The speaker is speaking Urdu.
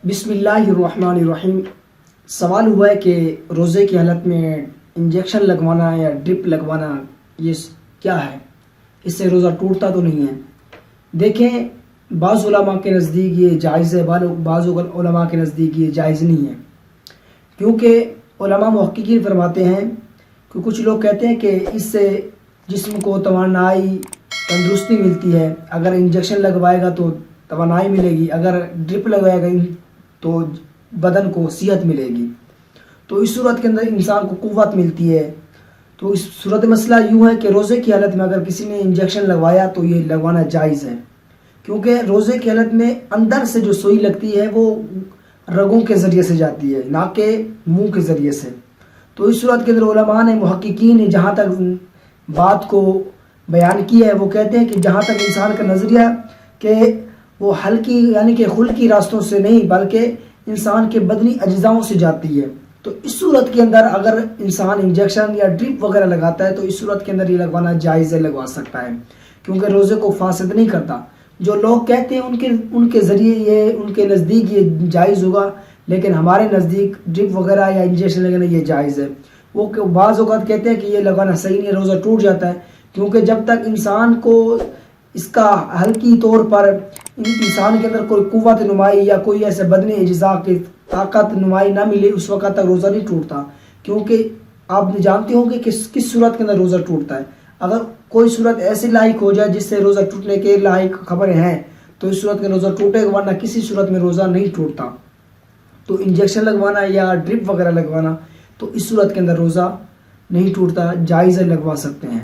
بسم اللہ الرحمن الرحیم۔ سوال ہوا ہے کہ روزے کی حالت میں انجیکشن لگوانا یا ڈرپ لگوانا یہ کیا ہے، اس سے روزہ ٹوٹتا تو نہیں ہے؟ دیکھیں، بعض علماء کے نزدیک یہ جائز ہے، بعض علماء کے نزدیک یہ جائز نہیں ہے، کیونکہ علماء محققین فرماتے ہیں کہ کچھ لوگ کہتے ہیں کہ اس سے جسم کو توانائی تندرستی ملتی ہے، اگر انجیکشن لگوائے گا تو توانائی ملے گی، اگر ڈرپ لگوائے گا تو بدن کو صحت ملے گی، تو اس صورت کے اندر انسان کو قوت ملتی ہے۔ تو اس صورت مسئلہ یوں ہے کہ روزے کی حالت میں اگر کسی نے انجیکشن لگوایا تو یہ لگوانا جائز ہے، کیونکہ روزے کی حالت میں اندر سے جو سوئی لگتی ہے وہ رگوں کے ذریعے سے جاتی ہے، نہ کہ منہ کے ذریعے سے۔ تو اس صورت کے اندر علماء نے، محققین نے جہاں تک بات کو بیان کیا ہے، وہ کہتے ہیں کہ جہاں تک انسان کا نظریہ کہ وہ ہلکی یعنی کہ خلقی راستوں سے نہیں بلکہ انسان کے بدنی اجزاؤں سے جاتی ہے، تو اس صورت کے اندر اگر انسان انجیکشن یا ڈرپ وغیرہ لگاتا ہے تو اس صورت کے اندر یہ لگوانا جائز ہے، لگوا سکتا ہے، کیونکہ روزے کو فاسد نہیں کرتا۔ جو لوگ کہتے ہیں ان کے ذریعے یہ ان کے نزدیک یہ جائز ہوگا، لیکن ہمارے نزدیک ڈرپ وغیرہ یا انجیکشن لگانا یہ جائز ہے۔ وہ بعض اوقات کہتے ہیں کہ یہ لگانا صحیح نہیں ہے، روزہ ٹوٹ جاتا ہے، کیونکہ جب تک انسان کو اس کا ہلکی طور پر انسان کے اندر کوئی قوت نمائی یا کوئی ایسے بدنی اجزاء کی طاقت نمائی نہ ملے، اس وقت تک روزہ نہیں ٹوٹتا، کیونکہ آپ جانتے ہوں گے کہ کس صورت کے اندر روزہ ٹوٹتا ہے۔ اگر کوئی صورت ایسی لاحق ہو جائے جس سے روزہ ٹوٹنے کے لاحق خبریں ہیں تو اس صورت میں روزہ ٹوٹے گا، ورنہ کسی صورت میں روزہ نہیں ٹوٹتا۔ تو انجیکشن لگوانا یا ڈرپ وغیرہ لگوانا تو اس صورت کے اندر روزہ نہیں ٹوٹتا، جائز ہے، لگوا سکتے ہیں۔